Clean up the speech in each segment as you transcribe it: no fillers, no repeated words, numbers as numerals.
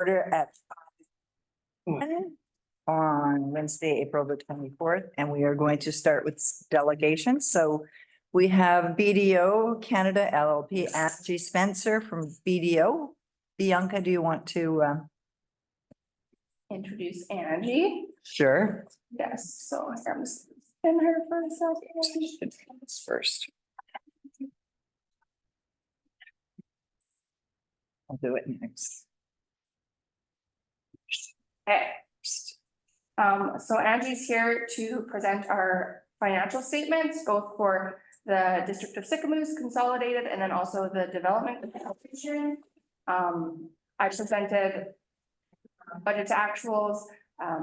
order at on Wednesday, April the 24th, and we are going to start with delegations. So we have BDO Canada LLP, Angie Spencer from BDO. Bianca, do you want to? Introduce Angie. Sure. Yes, so I'm just in her for a second. First. I'll do it next. Okay. So Angie's here to present our financial statements, both for the District of Sicamous consolidated and then also the development application. I presented budget to actuals a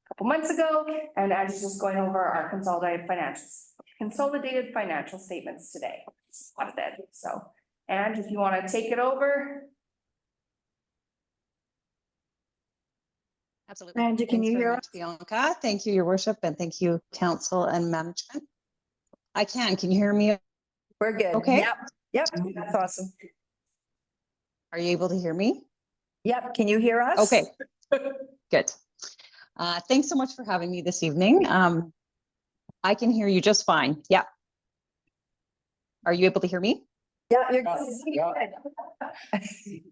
couple months ago, and Angie's just going over our consolidated financial statements today. So, and if you want to take it over. Absolutely. Angie, can you hear us? Bianca, thank you, Your Worship, and thank you, Council and Management. I can. Can you hear me? We're good. Okay. Yep. That's awesome. Are you able to hear me? Yep. Can you hear us? Okay. Good. Thanks so much for having me this evening. I can hear you just fine. Yeah. Are you able to hear me? Yeah, you're good. Is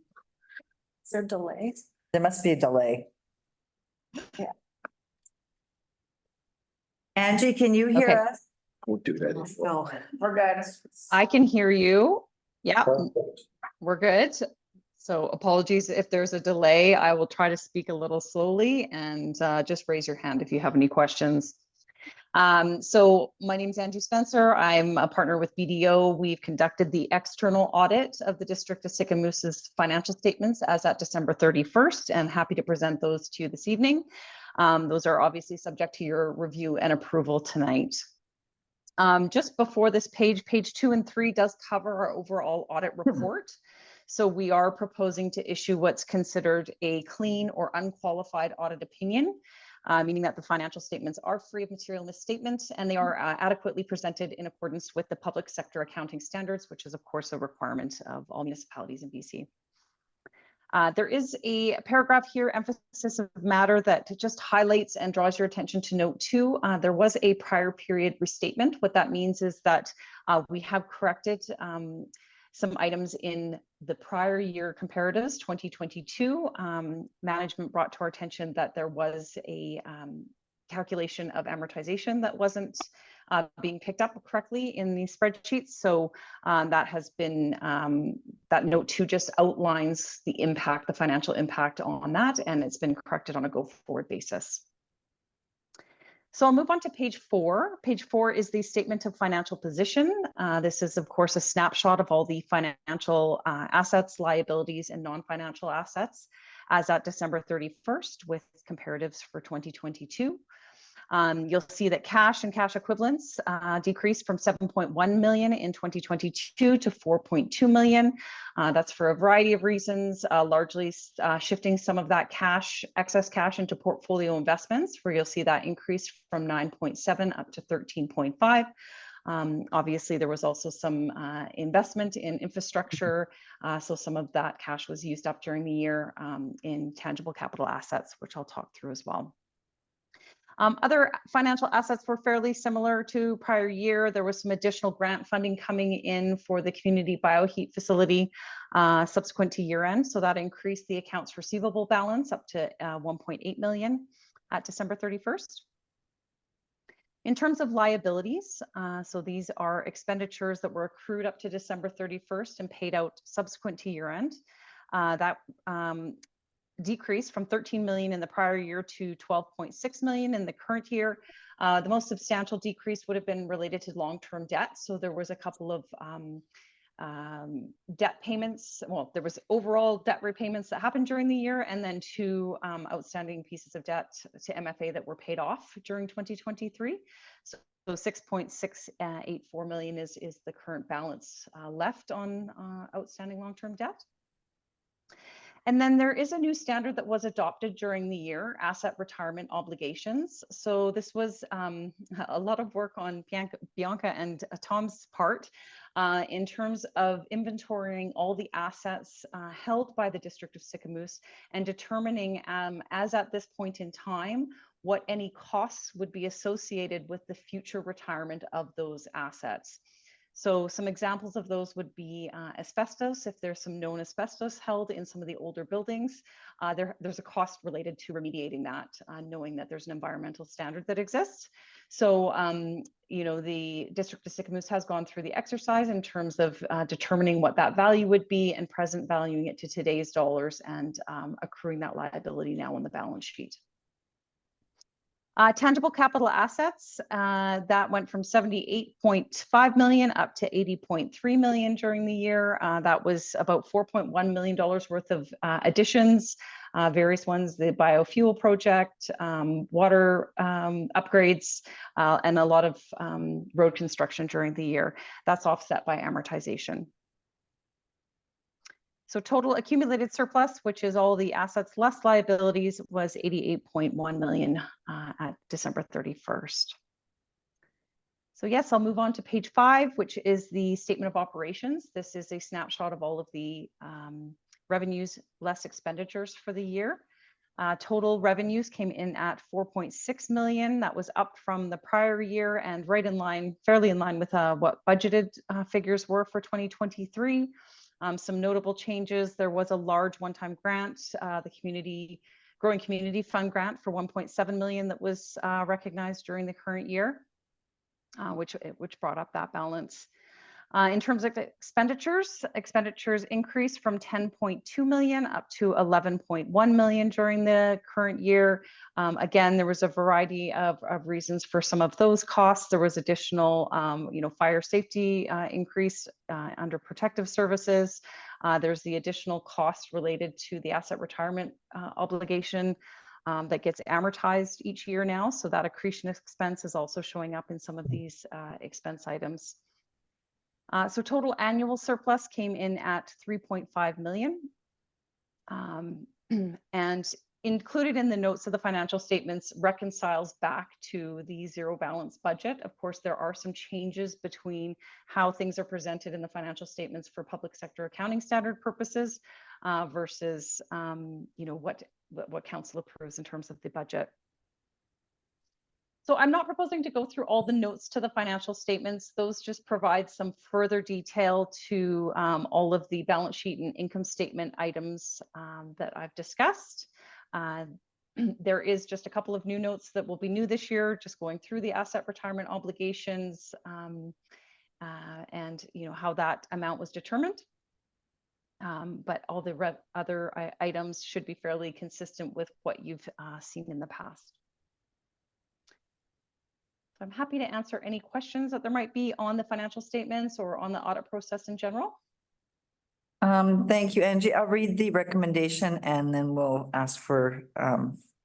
there a delay? There must be a delay. Yeah. Angie, can you hear Okay. us? We'll do that. No. We're good. I can hear you. Yeah, we're good. So apologies if there's a delay. I will try to speak a little slowly and just raise your hand if you have any questions. So my name is Angie Spencer. I'm a partner with BDO. We've conducted the external audit of the District of Sicamous' financial statements as at December 31st, and happy to present those to you this evening. Those are obviously subject to your review and approval tonight. Just before this page 2 and 3 does cover our overall audit report. So we are proposing to issue what's considered a clean or unqualified audit opinion, meaning that the financial statements are free of material misstatement and they are adequately presented in accordance with the public sector accounting standards, which is of course a requirement of all municipalities in BC. There is a paragraph here, emphasis of matter, that just highlights and draws your attention to note 2. There was a prior period restatement. What that means is that we have corrected some items in the prior year comparatives, 2022. Management brought to our attention that there was a calculation of amortization that wasn't being picked up correctly in the spreadsheets. So that has been, that note 2 just outlines the impact, the financial impact on that, and it's been corrected on a go-forward basis. So I'll move on to page 4. Page 4 is the statement of financial position. This is, of course, a snapshot of all the financial assets, liabilities, and non-financial assets as at December 31st with comparatives for 2022. You'll see that cash and cash equivalents decreased from 7.1 million in 2022 to 4.2 million. That's for a variety of reasons, largely shifting some of that cash, excess cash, into portfolio investments, where you'll see that increase from 9.7 up to 13.5. Obviously, there was also some investment in infrastructure, so some of that cash was used up during the year in tangible capital assets, which I'll talk through as well. Other financial assets were fairly similar to prior year. There was some additional grant funding coming in for the community bioheat facility subsequent to year end. So that increased the accounts receivable balance up to 1.8 million at December 31st. In terms of liabilities, so these are expenditures that were accrued up to December 31st and paid out subsequent to year end. That decreased from 13 million in the prior year to 12.6 million in the current year. The most substantial decrease would have been related to long-term debt. So there was a couple of debt payments. Well, there was overall debt repayments that happened during the year, and then 2 outstanding pieces of debt to MFA that were paid off during 2023. So 6.684 million is the current balance left on outstanding long-term debt. And then there is a new standard that was adopted during the year, asset retirement obligations. So this was a lot of work on Bianca and Tom's part in terms of inventorying all the assets held by the District of Sicamous and determining, as at this point in time, what any costs would be associated with the future retirement of those assets. So some examples of those would be asbestos. If there's some known asbestos held in some of the older buildings, there's a cost related to remediating that, knowing that there's an environmental standard that exists. So, the District of Sicamous has gone through the exercise in terms of determining what that value would be and present valuing it to today's dollars and accruing that liability now on the balance sheet. Tangible capital assets, that went from 78.5 million up to 80.3 million during the year. That was about $4.1 million worth of additions, various ones, the biofuel project, water upgrades, and a lot of road construction during the year. That's offset by amortization. So total accumulated surplus, which is all the assets less liabilities, was 88.1 million at December 31st. So yes, I'll move on to page 5, which is the statement of operations. This is a snapshot of all of the revenues less expenditures for the year. Total revenues came in at 4.6 million. That was up from the prior year and right in line, fairly in line with what budgeted figures were for 2023. Some notable changes: there was a large one-time grant, the Growing Community Fund grant for 1.7 million that was recognized during the current year, which brought up that balance. In terms of expenditures increased from 10.2 million up to 11.1 million during the current year. Again, there was a variety of reasons for some of those costs. There was additional, fire safety increase under protective services. There's the additional cost related to the asset retirement obligation that gets amortized each year now. So that accretion expense is also showing up in some of these expense items. So total annual surplus came in at 3.5 million. And included in the notes of the financial statements reconciles back to the zero balance budget. Of course, there are some changes between how things are presented in the financial statements for public sector accounting standard purposes versus what council approves in terms of the budget. So I'm not proposing to go through all the notes to the financial statements. Those just provide some further detail to all of the balance sheet and income statement items that I've discussed. There is just a couple of new notes that will be new this year, just going through the asset retirement obligations and how that amount was determined. But all the other items should be fairly consistent with what you've seen in the past. So I'm happy to answer any questions that there might be on the financial statements or on the audit process in general. Thank you, Angie. I'll read the recommendation and then we'll ask for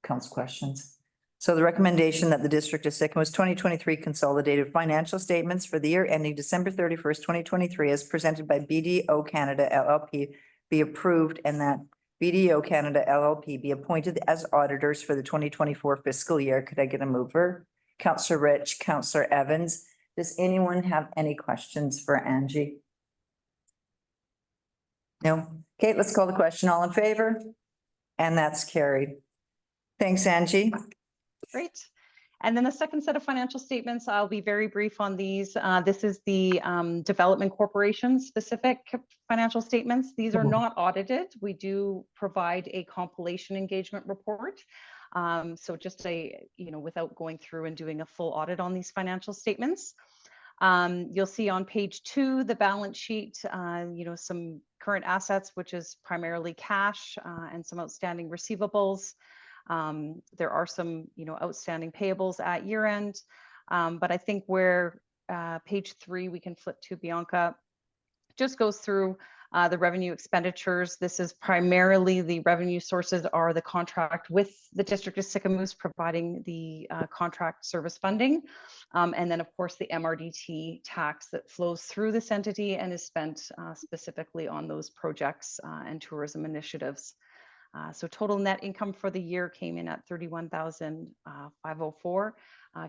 council questions. So the recommendation that the District of Sicamous 2023 consolidated financial statements for the year ending December 31st, 2023, as presented by BDO Canada LLP, be approved, and that BDO Canada LLP be appointed as auditors for the 2024 fiscal year. Could I get a mover? Councillor Rich, Councillor Evans. Does anyone have any questions for Angie? No? Okay, let's call the question. All in favor? And that's carried. Thanks, Angie. Great. And then the second set of financial statements, I'll be very brief on these. This is the Development Corporation specific financial statements. These are not audited. We do provide a compilation engagement report. So just without going through and doing a full audit on these financial statements. You'll see on page 2, the balance sheet, some current assets, which is primarily cash and some outstanding receivables. There are some, outstanding payables at year end. But I think where page 3, we can flip to Bianca, just goes through the revenue expenditures. This is primarily the revenue sources are the contract with the District of Sicamous providing the contract service funding. And then of course the MRDT tax that flows through this entity and is spent specifically on those projects and tourism initiatives. So total net income for the year came in at 31,504.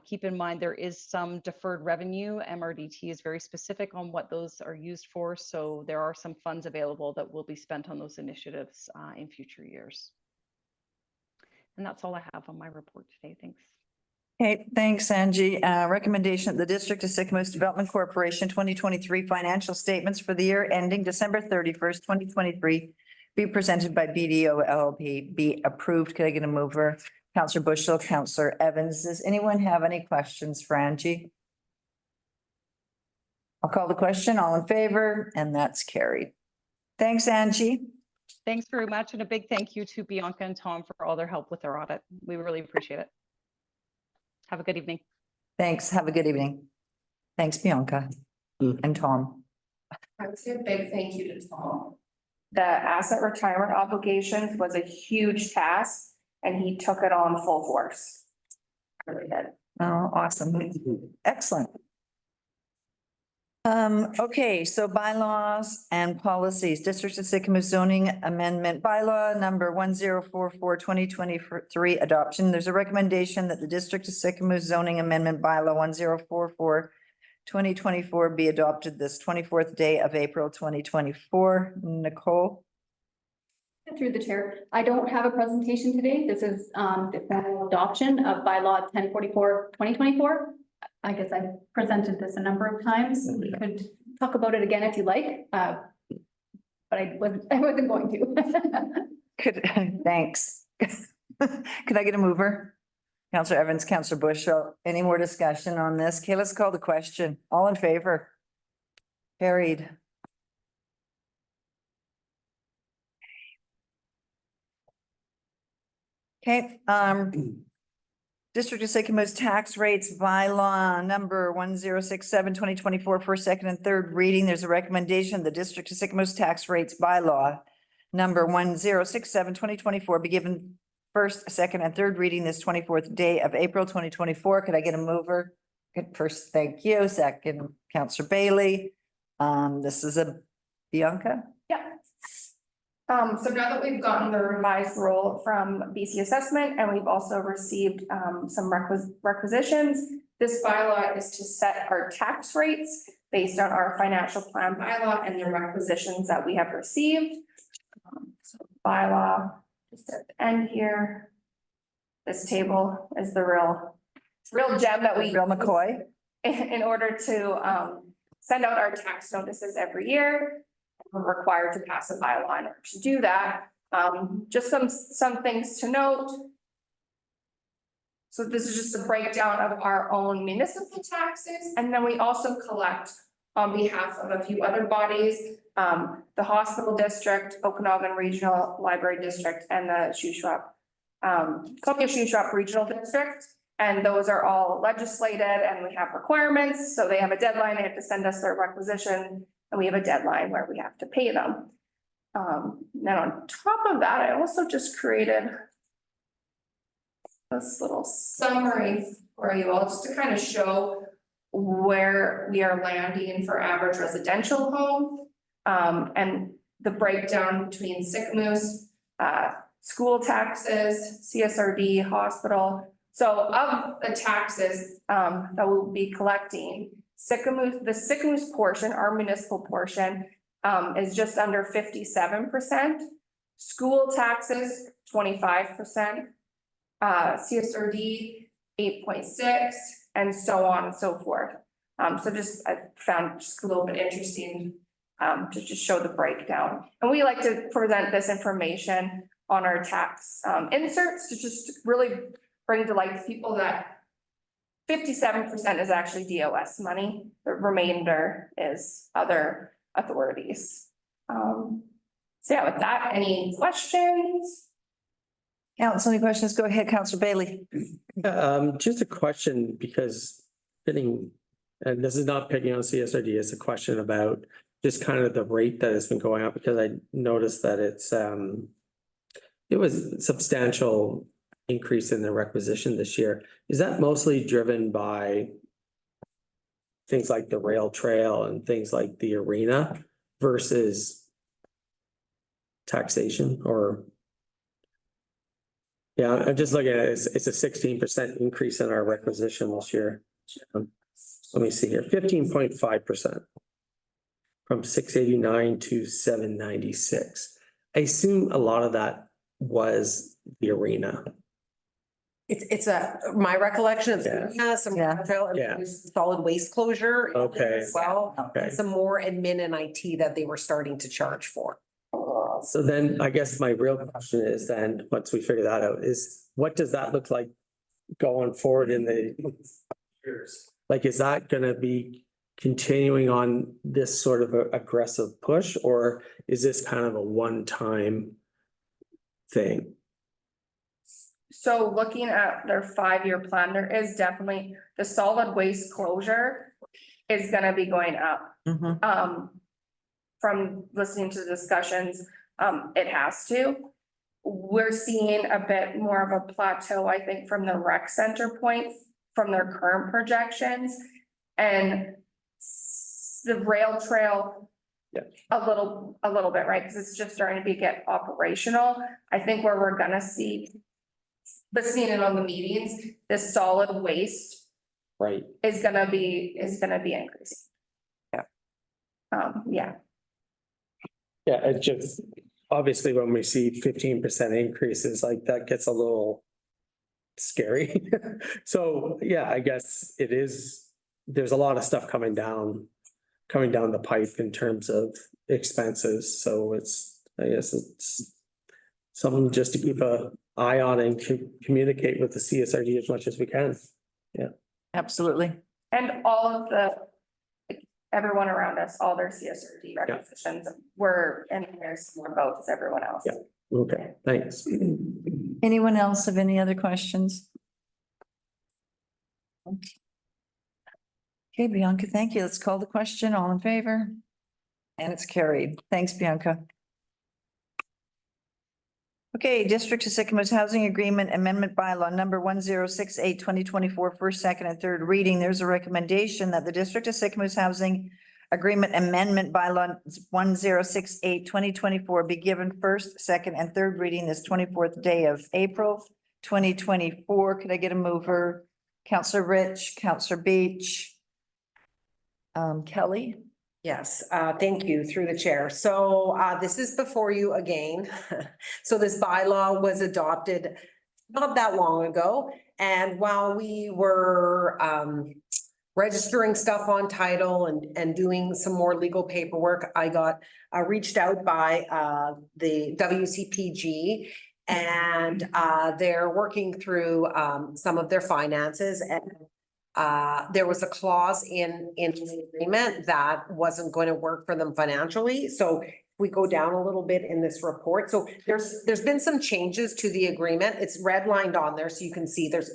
Keep in mind, there is some deferred revenue. MRDT is very specific on what those are used for. So there are some funds available that will be spent on those initiatives in future years. And that's all I have on my report today. Thanks. Okay, thanks, Angie. Recommendation of the District of Sycamoose Development Corporation 2023 financial statements for the year ending December 31st, 2023 be presented by BDO LLP, be approved. Could I get a mover? Councillor Bushel, Councillor Evans. Does anyone have any questions for Angie? I'll call the question. All in favor, and that's carried. Thanks, Angie. Thanks very much. And a big thank you to Bianca and Tom for all their help with their audit. We really appreciate it. Have a good evening. Thanks. Have a good evening. Thanks, Bianca and Tom. I would say a big thank you to Tom. The asset retirement obligations was a huge task and he took it on full force. Really did. Oh, awesome. Excellent. Okay, so bylaws and policies, District of Sycamoose zoning amendment bylaw number 1044 2023 adoption. There's a recommendation that the District of Sycamoose zoning amendment bylaw 1044 2024 be adopted this 24th day of April 2024. Nicole? Through the chair, I don't have a presentation today. This is the formal adoption of bylaw 1044 2024. I guess I've presented this a number of times. We could talk about it again if you like, but I wasn't going to. Thanks. Could I get a mover? Councillor Evans, Councillor Bushel, any more discussion on this? Okay, let's call the question. All in favor? Carried. Okay, District of Sycamoose tax rates bylaw number 1067 2024 first, second, and third reading. There's a recommendation the District of Sycamoose tax rates bylaw number 1067 2024 be given first, second, and third reading this 24th day of April 2024. Could I get a mover? Good, first, thank you. Second, Councillor Bailey. This is a Bianca. Yeah. So now that we've gotten the revised rule from BC Assessment and we've also received some requisitions, this bylaw is to set our tax rates based on our financial plan bylaw and the requisitions that we have received. So bylaw, just at the end here. This table is the real gem that we. Real McCoy. In order to send out our tax notices every year. We're required to pass a bylaw in order to do that. Just some things to note. So this is just a breakdown of our own municipal taxes, and then we also collect on behalf of a few other bodies, the hospital district, Okanagan Regional Library District, and the Columbia Shuswap Regional District. And those are all legislated and we have requirements. So they have a deadline, they have to send us their requisition. And we have a deadline where we have to pay them. Then on top of that, I also just created this little summary for you all, just to kind of show where we are landing for average residential home. And the breakdown between Sycamoose, school taxes, CSRD, hospital. So of the taxes that we'll be collecting, the Sycamoose portion, our municipal portion, is just under 57%. School taxes, 25%. CSRD, 8.6%, and so on and so forth. So just I found just a little bit interesting to just show the breakdown. And we like to present this information on our tax inserts to just really bring to light people that 57% is actually DOS money. The remainder is other authorities. So yeah, with that, any questions? Council, any questions? Go ahead, Councillor Bailey. Just a question, because and this is not picking on CSRD, it's a question about just kind of the rate that has been going up, because I noticed that it was substantial increase in the requisition this year. Is that mostly driven by things like the rail trail and things like the arena versus taxation, or? Yeah, I'm just looking at it, it's a 16% increase in our requisition this year. Let me see here, 15.5%. From 689 to 796. I assume a lot of that was the arena. My recollection of Yeah. some Yeah. Yeah. solid waste closure. Okay. As well, Okay. some more admin and IT that they were starting to charge for. So then I guess my real question is then, once we figure that out, is what does that look like going forward in the years? Like, is that gonna be continuing on this sort of a aggressive push, or is this kind of a one-time thing? So looking at their 5-year plan, there is definitely the solid waste closure is gonna be going up. From listening to the discussions, it has to. We're seeing a bit more of a plateau, I think, from the rec center point, from their current projections. And the rail trail. Yeah. A little bit, right? Because it's just starting to get operational. I think where we're gonna see. Listening in on the meetings, this solid waste Right. is gonna be increasing. Yeah. Yeah. Yeah, it just, obviously, when we see 15% increases, like that gets a little scary. So, yeah, I guess it is, there's a lot of stuff coming down the pipe in terms of expenses, so I guess it's something just to keep an eye on and communicate with the CSRD as much as we can. Absolutely. And all of everyone around us, all their CSRD requisitions were in very similar boat as everyone else. Yeah. Okay, thanks. Anyone else have any other questions? Okay, Bianca, thank you. Let's call the question. All in favor? And it's carried. Thanks, Bianca. Okay, District of Sycamore's Housing Agreement Amendment Bylaw number 1068/2024, first, second, and third reading. There's a recommendation that the District of Sycamore's Housing Agreement Amendment Bylaw 1068/2024 be given first, second, and third reading this 24th day of April 2024. Could I get a mover? Counselor Rich, Counselor Beach. Kelly? Yes, thank you through the chair. So this is before you again. So this bylaw was adopted not that long ago. And while we were registering stuff on title and doing some more legal paperwork, I got reached out by the WCPG. And they're working through some of their finances, and there was a clause in the agreement that wasn't going to work for them financially. So we go down a little bit in this report. So there's been some changes to the agreement. It's redlined on there, so you can see there's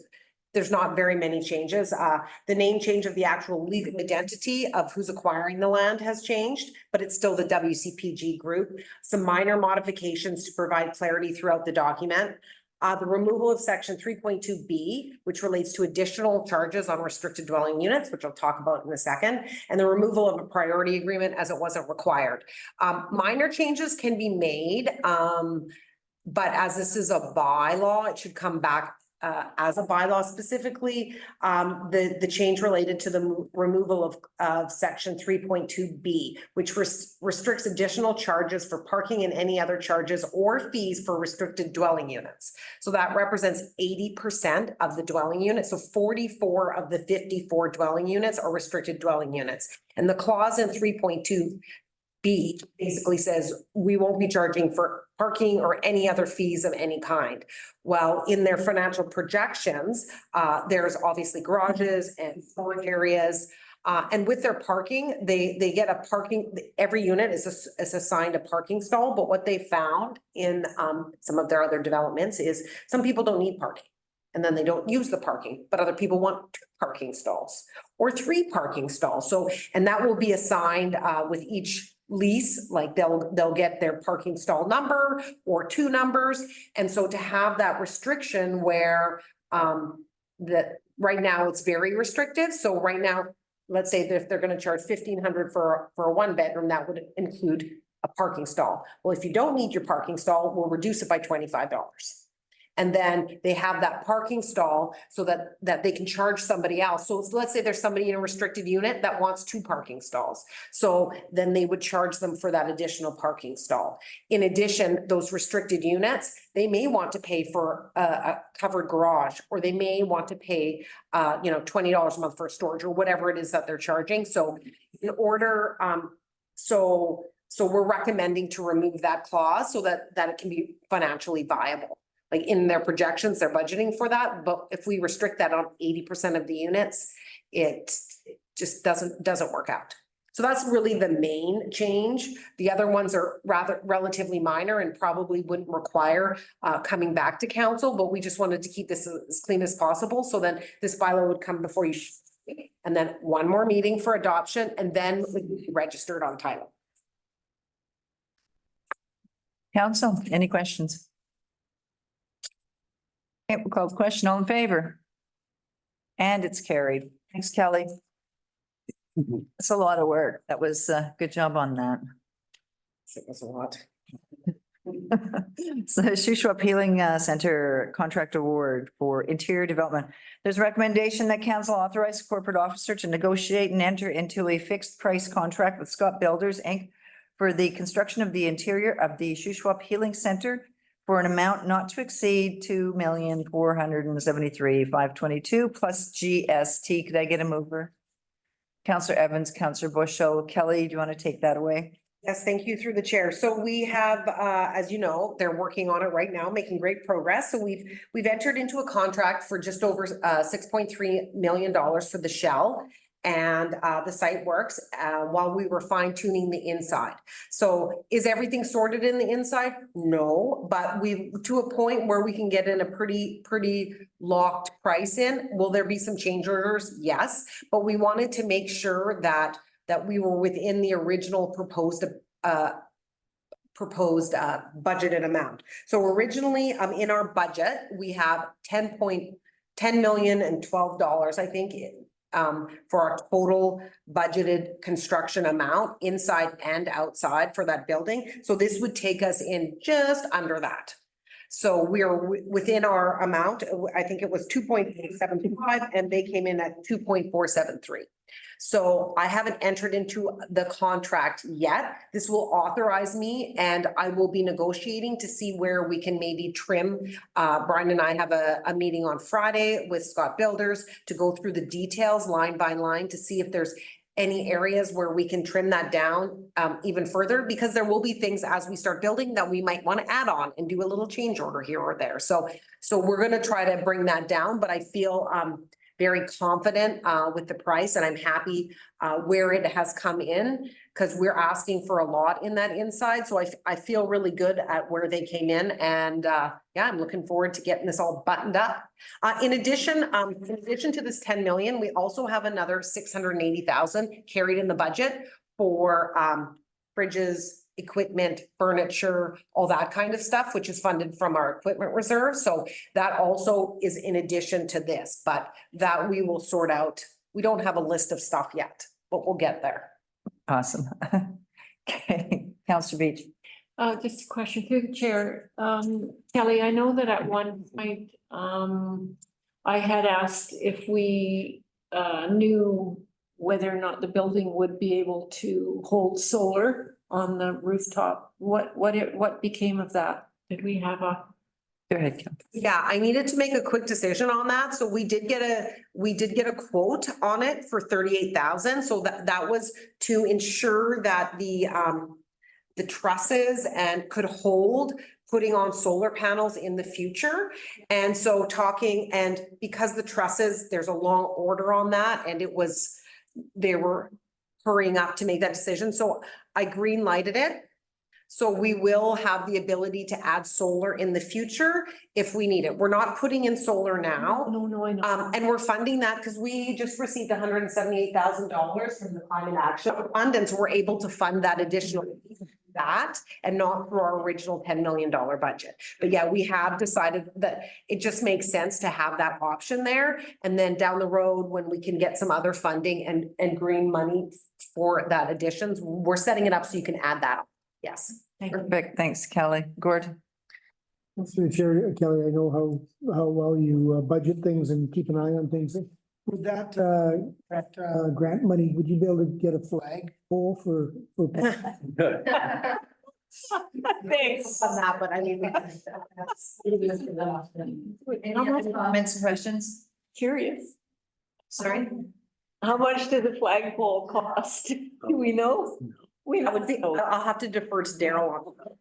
not very many changes. The name change of the actual legal identity of who's acquiring the land has changed, but it's still the WCPG group. Some minor modifications to provide clarity throughout the document. The removal of section 3.2B, which relates to additional charges on restricted dwelling units, which I'll talk about in a second, and the removal of a priority agreement as it wasn't required. Minor changes can be made, but as this is a bylaw, it should come back as a bylaw specifically. The change related to the removal of section 3.2B, which restricts additional charges for parking and any other charges or fees for restricted dwelling units. So that represents 80% of the dwelling units. So 44 of the 54 dwelling units are restricted dwelling units. And the clause in 3.2B basically says we won't be charging for parking or any other fees of any kind. Well, in their financial projections, there's obviously garages and storage areas. And with their parking, they get a parking, every unit is assigned a parking stall. But what they found in some of their other developments is some people don't need parking. And then they don't use the parking, but other people want 2 parking stalls or 3 parking stalls. So, and that will be assigned with each lease, like they'll get their parking stall number or 2 numbers. And so to have that restriction where that right now it's very restrictive. So right now, let's say that if they're going to charge $1,500 for a 1-bedroom, that would include a parking stall. Well, if you don't need your parking stall, we'll reduce it by $25. And then they have that parking stall so that they can charge somebody else. So let's say there's somebody in a restricted unit that wants 2 parking stalls. So then they would charge them for that additional parking stall. In addition, those restricted units, they may want to pay for a covered garage, or they may want to pay, $20 a month for storage or whatever it is that they're charging. So in order, so we're recommending to remove that clause so that it can be financially viable. Like in their projections, they're budgeting for that, but if we restrict that on 80% of the units, it just doesn't work out. So that's really the main change. The other ones are rather relatively minor and probably wouldn't require coming back to council, but we just wanted to keep this as clean as possible. So then this bylaw would come before you, and then one more meeting for adoption, and then would be registered on title. Council, any questions? Okay, we'll call the question. All in favor? And it's carried. Thanks, Kelly. That's a lot of work. That was a good job on that. It was a lot. So Shuswap Healing Center contract award for interior development. There's a recommendation that council authorize the corporate officer to negotiate and enter into a fixed price contract with Scott Builders Inc. for the construction of the interior of the Shuswap Healing Center for an amount not to exceed $2,473,522 plus GST. Could I get a mover? Councillor Evans, Councillor Bushel, Kelly, do you want to take that away? Yes, thank you through the chair. So we have, as you know, they're working on it right now, making great progress. So we've entered into a contract for just over $6.3 million for the shell and the site works while we were fine tuning the inside. So is everything sorted in the inside? No, but we to a point where we can get in a pretty locked price in. Will there be some change orders? Yes, but we wanted to make sure that we were within the original proposed budgeted amount. So originally, in our budget, we have $10 million and $12, I think, for our total budgeted construction amount inside and outside for that building. So this would take us in just under that. So we are within our amount. I think it was 2.725 and they came in at 2.473. So I haven't entered into the contract yet. This will authorize me and I will be negotiating to see where we can maybe trim. Brian and I have a meeting on Friday with Scott Builders to go through the details line by line to see if there's any areas where we can trim that down even further, because there will be things as we start building that we might want to add on and do a little change order here or there. So we're going to try to bring that down, but I feel very confident with the price, and I'm happy where it has come in, because we're asking for a lot in that inside. So I feel really good at where they came in, and yeah, I'm looking forward to getting this all buttoned up. In addition to this 10 million, we also have another 680,000 carried in the budget for fridges, equipment, furniture, all that kind of stuff, which is funded from our equipment reserve. So that also is in addition to this, but that we will sort out. We don't have a list of stuff yet, but we'll get there. Awesome. Okay, Councillor Beach. Just a question through the chair. Kelly, I know that at one point, I had asked if we knew whether or not the building would be able to hold solar on the rooftop. What became of that? Did we have a? Go ahead, Kim. Yeah, I needed to make a quick decision on that. So we did get a quote on it for 38,000. So that was to ensure that the trusses and could hold putting on solar panels in the future. And so and because the trusses, there's a long order on that, and they were hurrying up to make that decision. So I green lighted it. So we will have the ability to add solar in the future if we need it. We're not putting in solar now. No, I know. And we're funding that because we just received $178,000 from the Climate Action Fund. And so we're able to fund that additional that and not through our original $10 million budget. But yeah, we have decided that it just makes sense to have that option there. And then down the road, when we can get some other funding and green money for that additions, we're setting it up so you can add that. Yes. Perfect. Thanks, Kelly. Gord. Through the chair, Kelly, I know how well you budget things and keep an eye on things. With that grant money, would you be able to get a flag pole for? Thanks. On that, but I mean. Any other comments and questions? Curious. Sorry? How much did the flagpole cost? Do we know? We I would think, don't know. I'll have to defer to Daryl on that.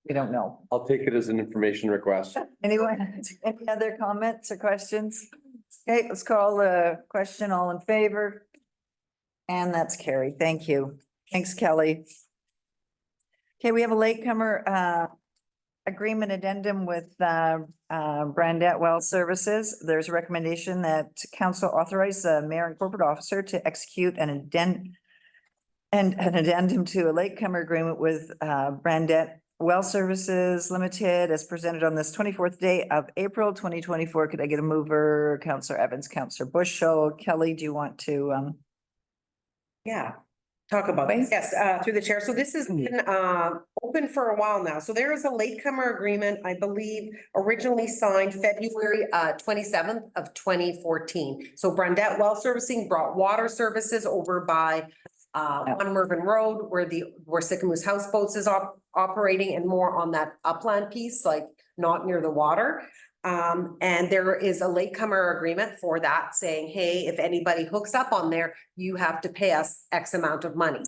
We don't know. I'll take it as an information request. Anyone, any other comments or questions? Okay, let's call the question. All in favor? And that's carried. Thank you. Thanks, Kelly. Okay, we have a latecomer agreement addendum with Brandette Well Services. There's a recommendation that council authorize the mayor and corporate officer to execute an addendum to a latecomer agreement with Brandette Well Services Limited as presented on this 24th day of April 2024. Could I get a mover? Councillor Evans, Councillor Bushel. Kelly, do you want to Yeah, talk about this. Yes, through the chair. So this has been open for a while now. So there is a latecomer agreement, I believe, originally signed February 27th of 2014. So Brandette Well Servicing brought water services over by on Mervyn Road where Sycamoose Houseboats is operating, and more on that upland piece, like not near the water. And there is a latecomer agreement for that saying, hey, if anybody hooks up on there, you have to pay us X amount of money.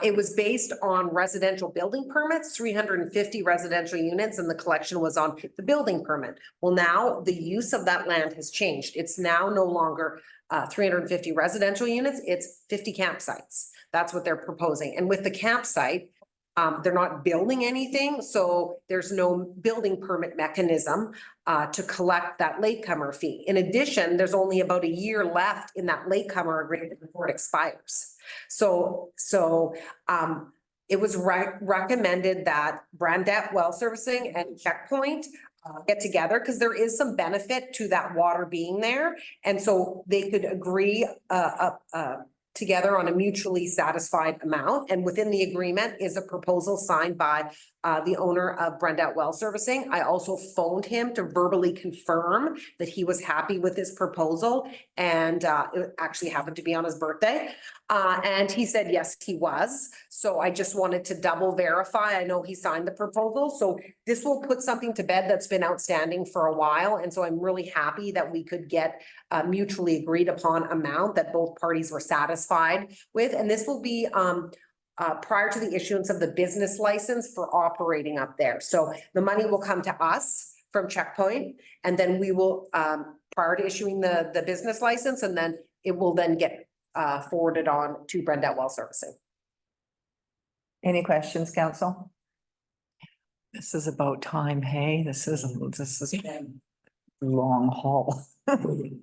It was based on residential building permits, 350 residential units, and the collection was on the building permit. Well, now the use of that land has changed. It's now no longer 350 residential units, it's 50 campsites. That's what they're proposing. And with the campsite, they're not building anything, so there's no building permit mechanism to collect that latecomer fee. In addition, there's only about a year left in that latecomer agreement before it expires. So it was recommended that Brandette Well Servicing and Checkpoint get together, because there is some benefit to that water being there. And so they could agree together on a mutually satisfied amount. And within the agreement is a proposal signed by the owner of Brandette Well Servicing. I also phoned him to verbally confirm that he was happy with this proposal. And it actually happened to be on his birthday. And he said, yes, he was. So I just wanted to double verify. I know he signed the proposal. So this will put something to bed that's been outstanding for a while. And so I'm really happy that we could get a mutually agreed upon amount that both parties were satisfied with. And this will be prior to the issuance of the business license for operating up there. So the money will come to us from Checkpoint, and then we will, prior to issuing the business license, and then it will then get forwarded on to Brandette Well Servicing. Any questions, council? This is about time, hey? This is long haul.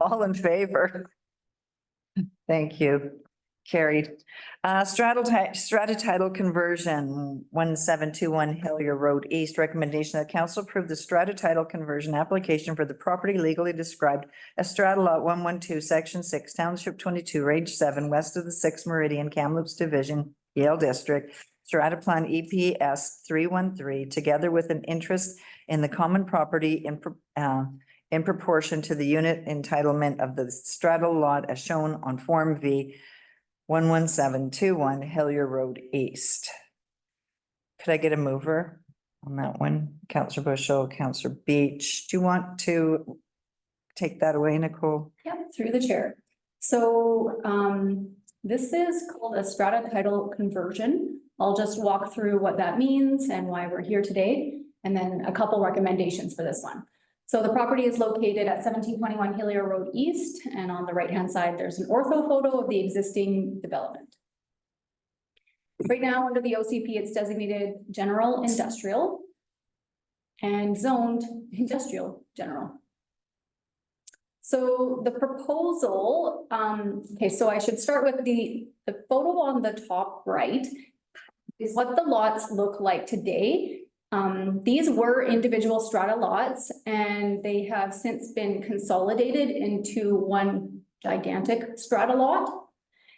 All in favor? Thank you. Carried. Strata title conversion, 1721 Hillier Road East. Recommendation that council approve the strata title conversion application for the property legally described as strata lot 112, section 6, township 22, range 7, west of the 6th meridian, Kamloops Division, Yale District. Strata plan EPS 313, together with an interest in the common property in proportion to the unit entitlement of the strata lot as shown on Form V 11721 Hillier Road East. Could I get a mover on that one? Councillor Bushel, Councillor Beach. Do you want to take that away, Nicole? Yep, through the chair. So this is called a strata title conversion. I'll just walk through what that means and why we're here today, and then a couple recommendations for this one. So the property is located at 1721 Hillier Road East, and on the right-hand side, there's an ortho photo of the existing development. Right now, under the OCP, it's designated general industrial and zoned industrial general. So the proposal, okay, so I should start with the photo on the top right is what the lots look like today. These were individual strata lots, and they have since been consolidated into one gigantic strata lot.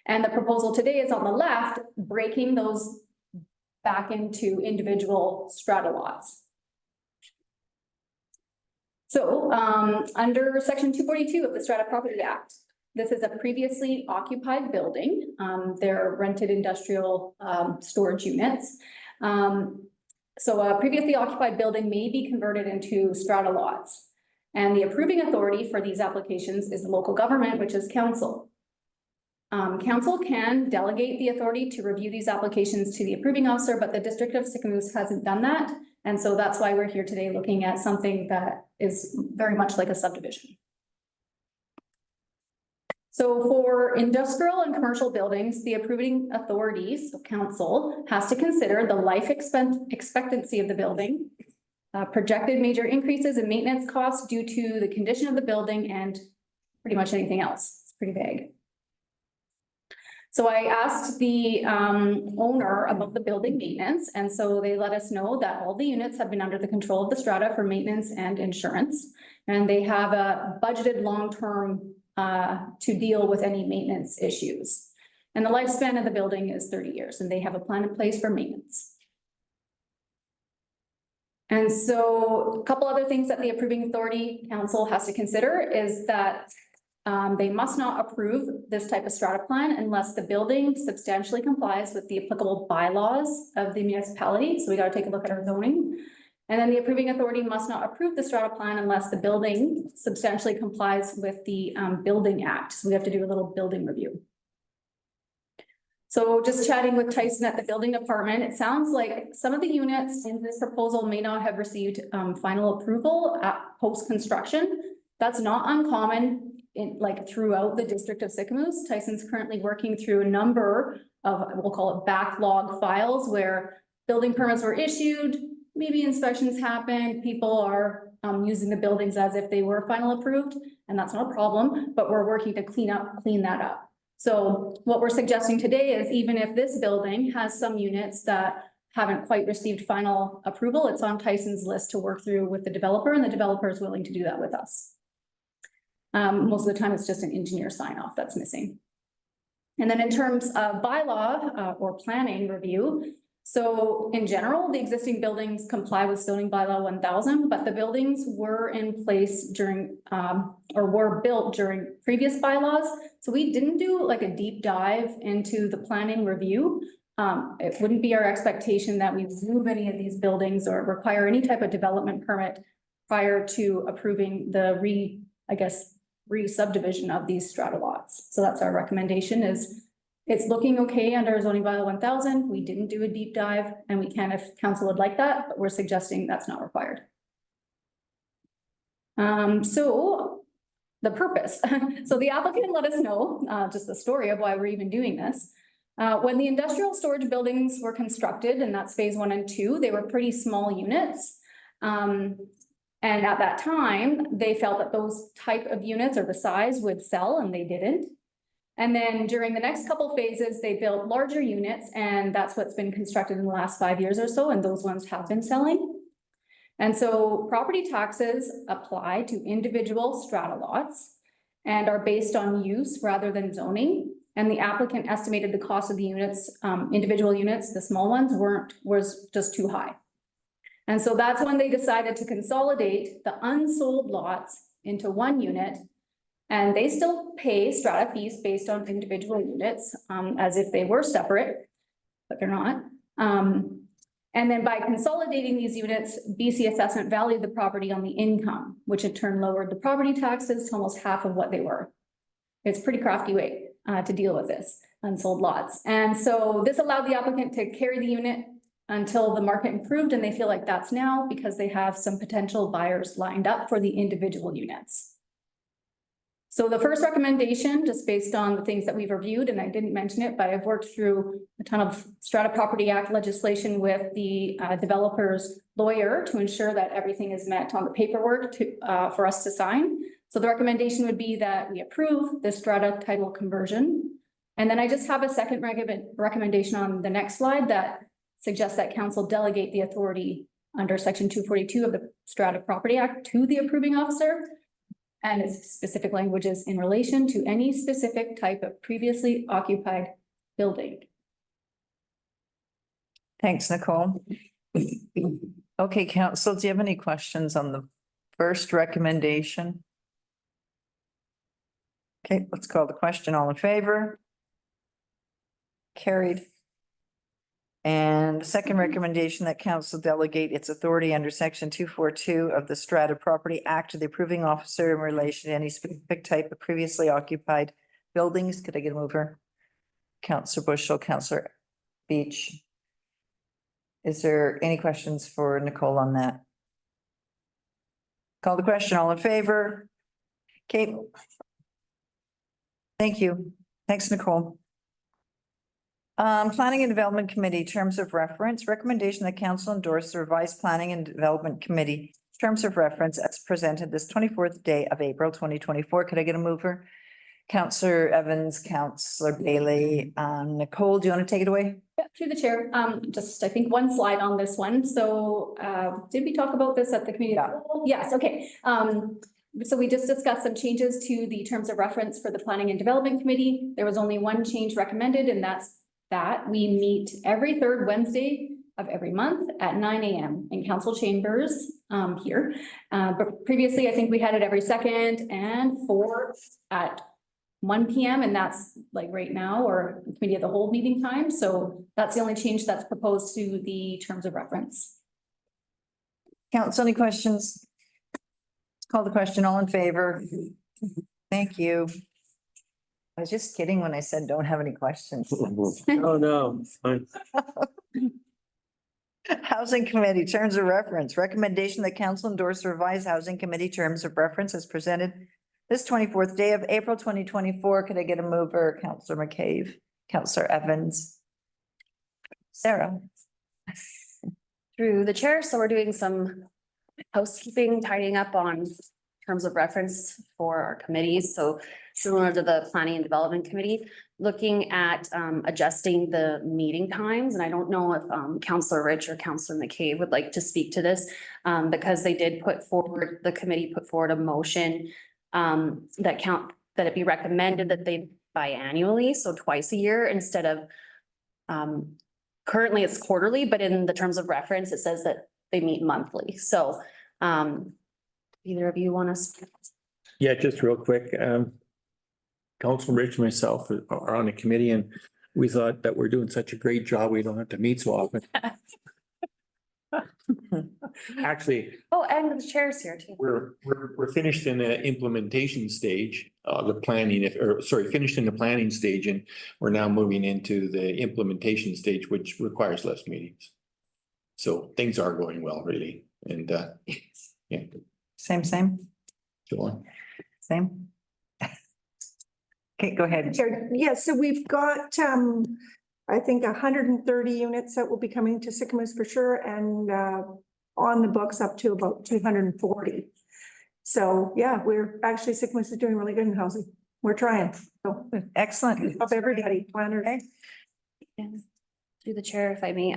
And the proposal today is on the left, breaking those back into individual strata lots. So, under section 242 of the Strata Property Act, this is a previously occupied building. They're rented industrial, storage units. So a previously occupied building may be converted into strata lots. And the approving authority for these applications is the local government, which is council. Council can delegate the authority to review these applications to the approving officer, but the District of Sicamous hasn't done that. And so that's why we're here today looking at something that is very much like a subdivision. So for industrial and commercial buildings, the approving authorities, so council, has to consider the life expectancy of the building, projected major increases in maintenance costs due to the condition of the building, and pretty much anything else. It's pretty vague. So I asked the owner about the building maintenance, and so they let us know that all the units have been under the control of the strata for maintenance and insurance. And they have a budgeted long-term to deal with any maintenance issues. And the lifespan of the building is 30 years, and they have a plan in place for maintenance. And so a couple other things that the approving authority council has to consider is that they must not approve this type of strata plan unless the building substantially complies with the applicable bylaws of the municipality. So we got to take a look at our zoning. And then the approving authority must not approve the strata plan unless the building substantially complies with the Building Act. So we have to do a little building review. So just chatting with Tyson at the building department, it sounds like some of the units in this proposal may not have received final approval at post-construction. That's not uncommon throughout the District of Sicamous. Tyson's currently working through a number of, we'll call it backlog files, where building permits were issued, maybe inspections happened, people are using the buildings as if they were final approved, and that's not a problem, but we're working to clean that up. So what we're suggesting today is even if this building has some units that haven't quite received final approval, it's on Tyson's list to work through with the developer, and the developer is willing to do that with us. Most of the time, it's just an engineer sign off that's missing. And then in terms of bylaw or planning review, so in general, the existing buildings comply with zoning bylaw 1000, but the buildings were in place during or were built during previous bylaws. So we didn't do like a deep dive into the planning review. It wouldn't be our expectation that we move any of these buildings or require any type of development permit prior to approving the re-subdivision of these strata lots. So that's our recommendation is it's looking okay under zoning bylaw 1000. We didn't do a deep dive, and we can if council would like that, but we're suggesting that's not required. So the purpose. So the applicant let us know just the story of why we're even doing this. When the industrial storage buildings were constructed, and that's phase 1 and 2, they were pretty small units. And at that time, they felt that those type of units or the size would sell, and they didn't. And then during the next couple phases, they built larger units, and that's what's been constructed in the last 5 years or so, and those ones have been selling. And so property taxes apply to individual strata lots and are based on use rather than zoning. And the applicant estimated the cost of the units, individual units, the small ones was just too high. And so that's when they decided to consolidate the unsold lots into one unit. And they still pay strata fees based on individual units, as if they were separate, but they're not. And then by consolidating these units, BC Assessment valued the property on the income, which in turn lowered the property taxes to almost half of what they were. It's a pretty crafty way to deal with this unsold lots. And so this allowed the applicant to carry the unit until the market improved, and they feel like that's now because they have some potential buyers lined up for the individual units. So the first recommendation, just based on the things that we've reviewed, and I didn't mention it, but I've worked through a ton of Strata Property Act legislation with the developer's lawyer to ensure that everything is met on the paperwork for us to sign. So the recommendation would be that we approve the strata title conversion. And then I just have a second recommendation on the next slide that suggests that council delegate the authority under section 242 of the Strata Property Act to the approving officer. And its specific language is in relation to any specific type of previously occupied building. Thanks, Nicole. Okay, council, do you have any questions on the first recommendation. Okay, let's call the question. All in favor? Carried. And the second recommendation that council delegate its authority under section 242 of the Strata Property Act to the approving officer in relation to any specific type of previously occupied buildings. Could I get a mover? Councillor Bushel, Councillor Beach. Is there any questions for Nicole on that? Call the question. All in favor? Kate? Thank you. Thanks, Nicole. Planning and Development Committee, terms of reference, recommendation that council endorse the revised Planning and Development Committee terms of reference as presented this 24th day of April 2024. Could I get a mover? Councillor Evans, Councillor Bailey, Nicole, do you want to take it away? Yeah, through the chair, just I think one slide on this one. So, did we talk about this at the committee? Yeah. Yes, okay. So we just discussed some changes to the terms of reference for the Planning and Development Committee. There was only one change recommended, and that's that we meet every third Wednesday of every month at 9 a.m. in council chambers here. But previously, I think we had it every second and fourth at 1 p.m. and that's like right now or committee of the whole meeting time. So that's the only change that's proposed to the terms of reference. Council, any questions? Let's call the question. All in favor? Thank you. I was just kidding when I said don't have any questions. Oh, no, it's fine. Housing Committee, terms of reference, recommendation that council endorse the revised Housing Committee terms of reference as presented this 24th day of April 2024. Could I get a mover? Councillor McCabe, Councillor Evans. Sarah. Through the chair, so we're doing some housekeeping, tidying up on terms of reference for our committees. So similar to the Planning and Development Committee, looking at adjusting the meeting times. And I don't know if Councillor Rich or Councillor McCabe would like to speak to this because they did put forward, the committee put forward a motion that it be recommended that they biannually, so twice a year instead of currently it's quarterly, but in the terms of reference, it says that they meet monthly. So either of you want to speak? Yeah, just real quick. Council Rich and myself are on a committee and we thought that we're doing such a great job, we don't have to meet so often. Actually, Oh, and the chair's here too. we're finished in the implementation stage, finished in the planning stage, and we're now moving into the implementation stage, which requires less meetings. So things are going well, really, and yeah. Same, Go on. same. Okay, go ahead. Chair, yeah, so we've got, I think 130 units that will be coming to Sycamoose for sure, and on the books up to about 240. So yeah, we're actually, Sycamoose is doing really good in housing. We're trying. So Excellent. help everybody, planners. Through the chair, if I may.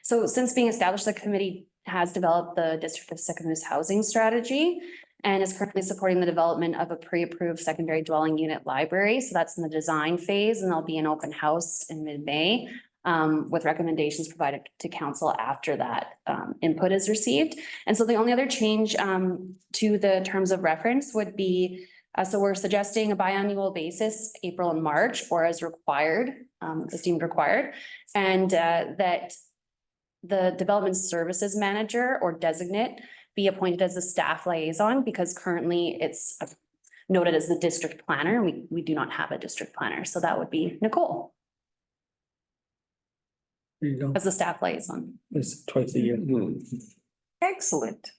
So since being established, the committee has developed the District of Sycamoose housing strategy and is currently supporting the development of a pre-approved secondary dwelling unit library. So that's in the design phase, and there'll be an open house in mid-May with recommendations provided to council after that input is received. And so the only other change to the terms of reference would be, so we're suggesting a biannual basis, April and March, or as required, as deemed required, and that the development services manager or designate be appointed as the staff liaison, because currently it's noted as the district planner. We do not have a district planner, so that would be Nicole There you go. as the staff liaison. It's twice a year. Excellent.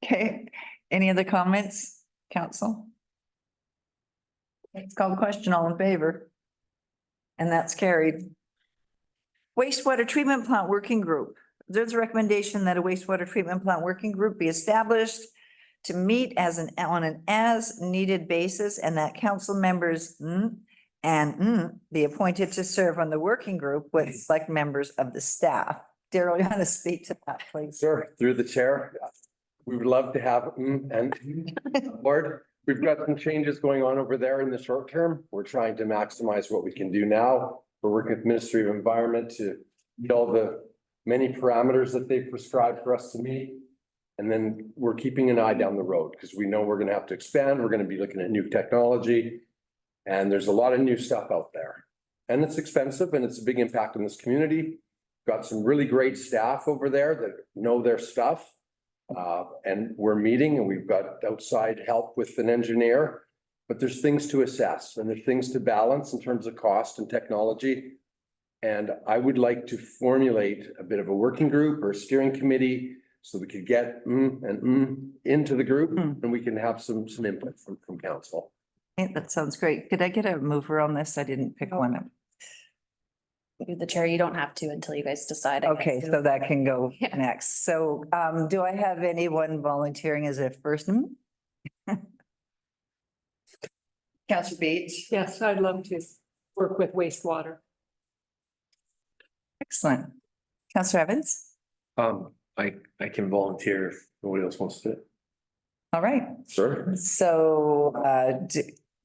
Okay, any other comments, council? Let's call the question. All in favor? And that's carried. Wastewater treatment plant working group. There's a recommendation that a wastewater treatment plant working group be established to meet on an as needed basis, and that council members be appointed to serve on the working group with select members of the staff. Daryl, you want to speak to that, please? Sure, through the chair. We would love to have and board. We've got some changes going on over there in the short term. We're trying to maximize what we can do now. We're working with Ministry of Environment to meet all the many parameters that they've prescribed for us to meet. And then we're keeping an eye down the road because we know we're gonna have to expand. We're gonna be looking at new technology. And there's a lot of new stuff out there. And it's expensive and it's a big impact on this community. Got some really great staff over there that know their stuff. And we're meeting and we've got outside help with an engineer. But there's things to assess and there's things to balance in terms of cost and technology. And I would like to formulate a bit of a working group or a steering committee so we could get into the group and we can have some input from council. Okay, that sounds great. Could I get a mover on this? I didn't pick one up. You're the chair, you don't have to until you guys decide. I guess. Okay, so that can go Yeah. next. So do I have anyone volunteering as a first? Counselor Beach? Yes, I'd love to work with wastewater. Excellent. Counselor Evans? I can volunteer if nobody else wants to. All right. Sure. So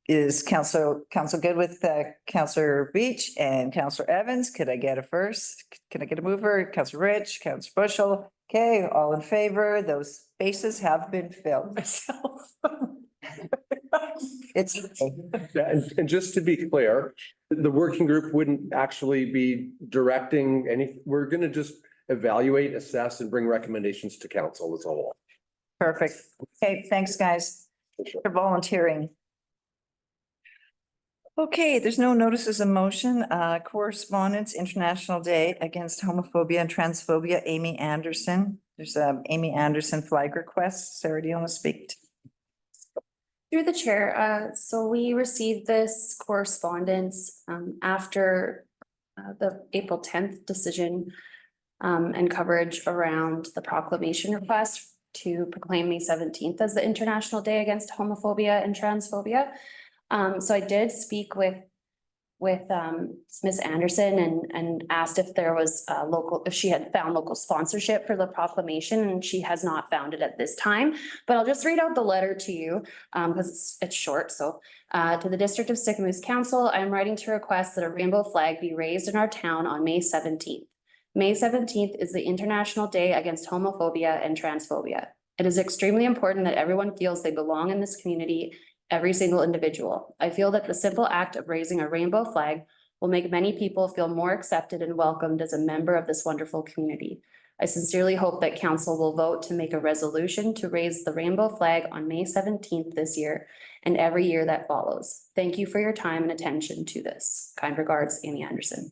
is council good with Counselor Beach and Counselor Evans? Could I get a first? Can I get a mover? Counselor Rich, Counselor Bushel? Okay, all in favor? Those spaces have been filled. Myself. It's And just to be clear, the working group wouldn't actually be directing we're gonna just evaluate, assess and bring recommendations to council as a whole. perfect. Okay, thanks, guys, for volunteering. Okay, there's no notices of motion. Correspondence, International Day Against Homophobia and Transphobia, Amy Anderson. There's a Amy Anderson flag request. Sarah, do you want to speak? Through the chair, so we received this correspondence after the April 10th decision and coverage around the proclamation request to proclaim May 17th as the International Day Against Homophobia and Transphobia. So I did speak with Ms. Anderson and asked if there was if she had found local sponsorship for the proclamation, and she has not found it at this time. But I'll just read out the letter to you because it's short. So to the District of Sicamous Council, I am writing to request that a rainbow flag be raised in our town on May 17th. May 17th is the International Day Against Homophobia and Transphobia. It is extremely important that everyone feels they belong in this community, every single individual. I feel that the simple act of raising a rainbow flag will make many people feel more accepted and welcomed as a member of this wonderful community. I sincerely hope that council will vote to make a resolution to raise the rainbow flag on May 17th this year and every year that follows. Thank you for your time and attention to this. Kind regards, Amy Anderson.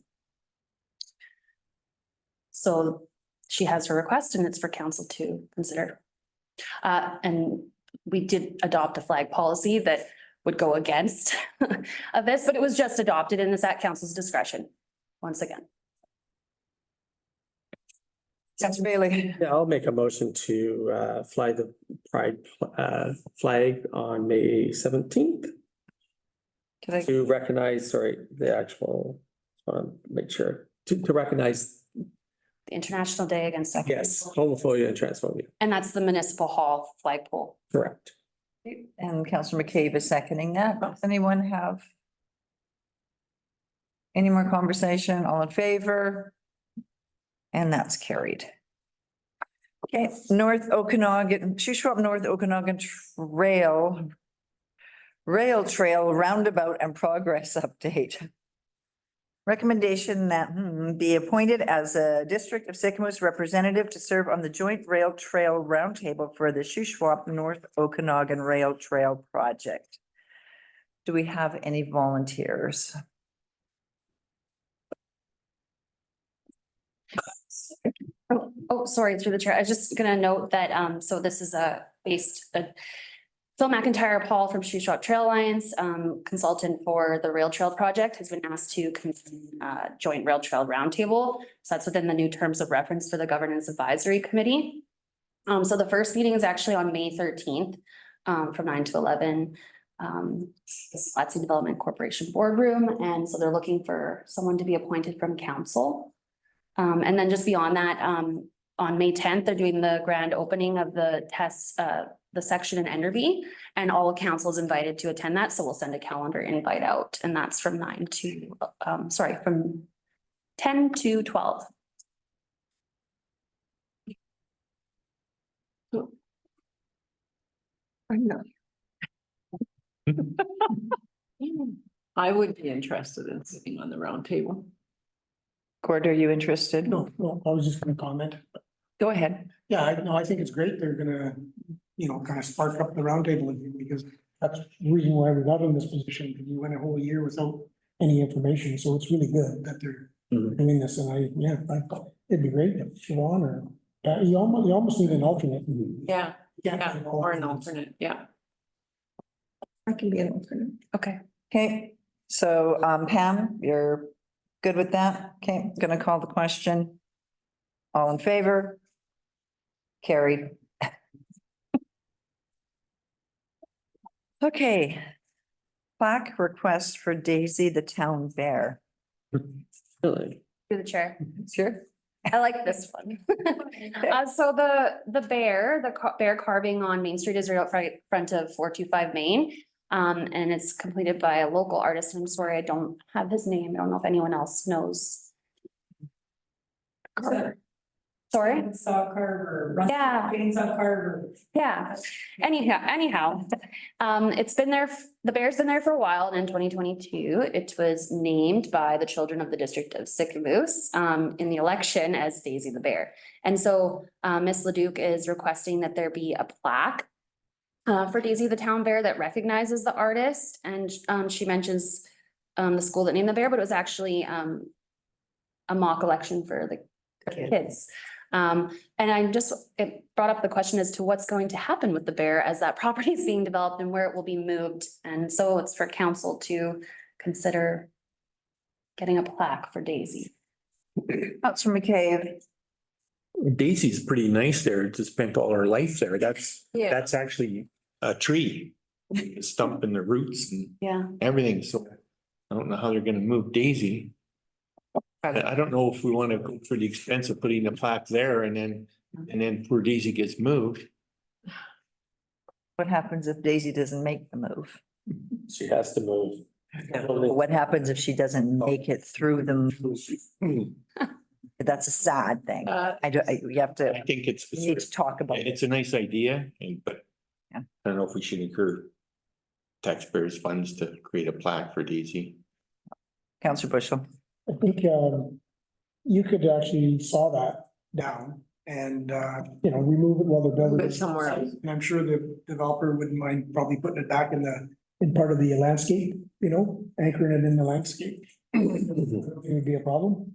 So she has her request and it's for council to consider. And we did adopt a flag policy that would go against of this, but it was just adopted and it's at council's discretion, once again. Counselor Bailey? Yeah, I'll make a motion to fly the pride flag on May 17th Can I? to recognize, the actual, make sure, to recognize, The International Day Against. yes, homophobia and transphobia. And that's the municipal hall flagpole. Correct. And Counselor McCabe is seconding that. Does anyone have any more conversation? All in favor? And that's carried. Okay, North Okanagan, Shuswap North Okanagan Rail Trail Roundabout and Progress Update. Recommendation that be appointed as a District of Sicamous representative to serve on the Joint Rail Trail Roundtable for the Shuswap North Okanagan Rail Trail Project. Do we have any volunteers? Oh, sorry, through the chair. I was just gonna note that, so this is Phil McIntyre, Paul from Shuswap Trail Alliance, consultant for the rail trail project, has been asked to convene joint rail trail roundtable. So that's within the new terms of reference for the Governance Advisory Committee. So the first meeting is actually on May 13th, from 9 to 11. The Latsing Development Corporation boardroom, and so they're looking for someone to be appointed from council. And then just beyond that, on May 10th, they're doing the grand opening of the tests, the section in Enderby, and all council is invited to attend that. So we'll send a calendar invite out, and that's from from 10 to 12. I would be interested in sitting on the round table. Gord, are you interested? No, I was just gonna comment. Go ahead. Yeah, I think it's great. They're gonna, kind of spark up the roundtable again, because that's the reason why we got in this position, because we went a whole year without any information, so it's really good that they're doing this, and I thought it'd be great if Siobhan or, you almost need an alternate. Yeah, Yeah. or an alternate, yeah. I can be an alternate. Okay. Okay, so Pam, you're good with that? Okay, gonna call the question. All in favor? Carried. Okay. Plaque request for Daisy the town bear. Through the chair. Sure. I like this one. So the bear, bear carving on Main Street is right out front of 425 Main. And it's completed by a local artist. I'm sorry, I don't have his name. I don't know if anyone else knows. Sorry? Chainsaw carver. Yeah. Chainsaw carver. Yeah, anyhow, it's been there, the bear's been there for a while, and in 2022, it was named by the children of the district of Sycamoose, in the election as Daisy the Bear. And so, Miss Leduc is requesting that there be a plaque for Daisy the town bear that recognizes the artist, and, she mentions, the school that named the bear, but it was actually, a mock election for the kids. And it brought up the question as to what's going to happen with the bear as that property is being developed and where it will be moved. And so it's for council to consider getting a plaque for Daisy. Councilor McCabe. Daisy's pretty nice there to spend all her life there. Yeah. That's actually a tree. The stump and the roots and Yeah. everything. So I don't know how they're gonna move Daisy. I don't know if we want to go for the expense of putting a plaque there and then poor Daisy gets moved. What happens if Daisy doesn't make the move? She has to move. What happens if she doesn't make it through the move? That's a sad thing. You have to, I think it's. you need to talk about it. It's a nice idea, but Yeah. I don't know if we should incur taxpayers' funds to create a plaque for Daisy. Councilor Bushel. I think, you could actually saw that down and, remove it while they're building. Move it somewhere else. And I'm sure the developer wouldn't mind probably putting it back in part of the landscape, anchoring it in the landscape. I don't think It would be a problem.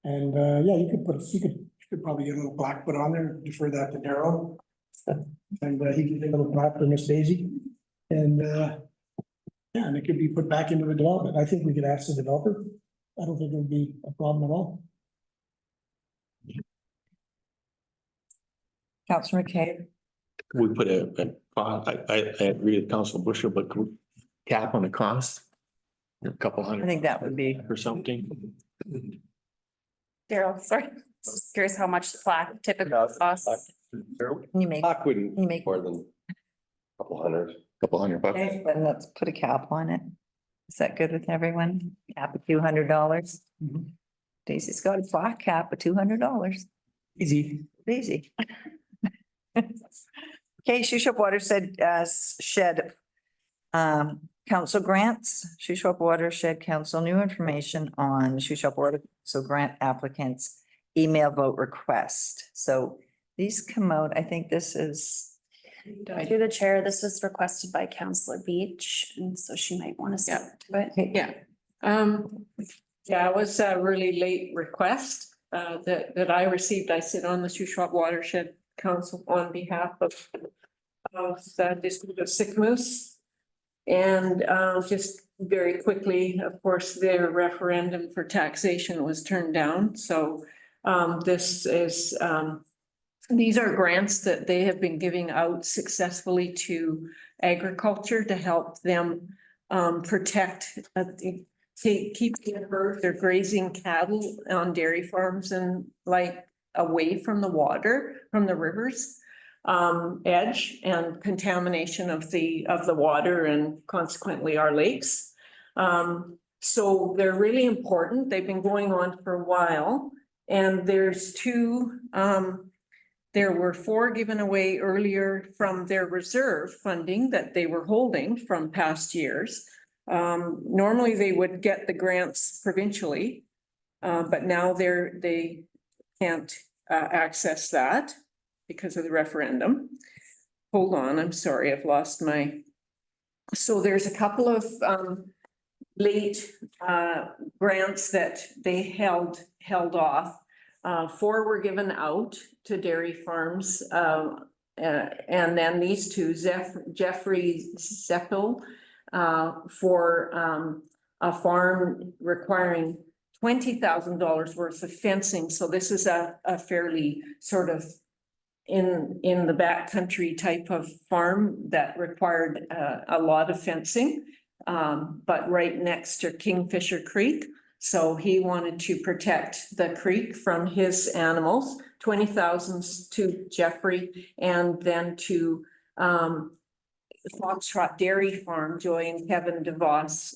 And, you could probably get a little plaque put on there, defer that to Darryl. And, he could get a little plaque for Miss Daisy. And, and it could be put back into the development. I think we could ask the developer. I don't think it would be a problem at all. Councilor McCabe. We put I agree with Council Bushel, but cap on the cost. A couple I hundred think that would be, or something. Daryl, sorry, just curious how much the plaque typically costs. can you make, Plaque wouldn't you make, more than a couple hundred. Couple $100. okay, then let's put a cap on it. Is that good with everyone? Cap of $200. Daisy's got a plaque cap of $200. Easy. Easy. Okay, Shuswap Watershed shed. Council grants, Shuswap Watershed Council, new information on Shuswap Water, so grant applicants, email vote request. So these come out, I think this is. Through the chair, this was requested by Councillor Beach, and so she might want to speak to it. Yeah. It was a really late request that I received. I sit on the Shuswap Watershed Council on behalf of the district of Sycamoose. And just very quickly, of course, their referendum for taxation was turned down. So this is these are grants that they have been giving out successfully to agriculture to help them protect, keep their grazing cattle on dairy farms and away from the water, from the rivers edge and contamination of the water and consequently our lakes. So they're really important. They've been going on for a while. And there's two There were 4 given away earlier from their reserve funding that they were holding from past years. Normally they would get the grants provincially, but now they can't access that because of the referendum. Hold on, I'm sorry, I've lost my. So there's a couple of late grants that they held off. 4 were given out to dairy farms. And then these 2, Jeffrey Zeppel for a farm requiring $20,000 worth of fencing. So this is a fairly sort of in the backcountry type of farm that required a lot of fencing, but right next to Kingfisher Creek. So he wanted to protect the creek from his animals, 20,000 to Jeffrey, and then to Foxtrot Dairy Farm, Joy and Kevin DeVos,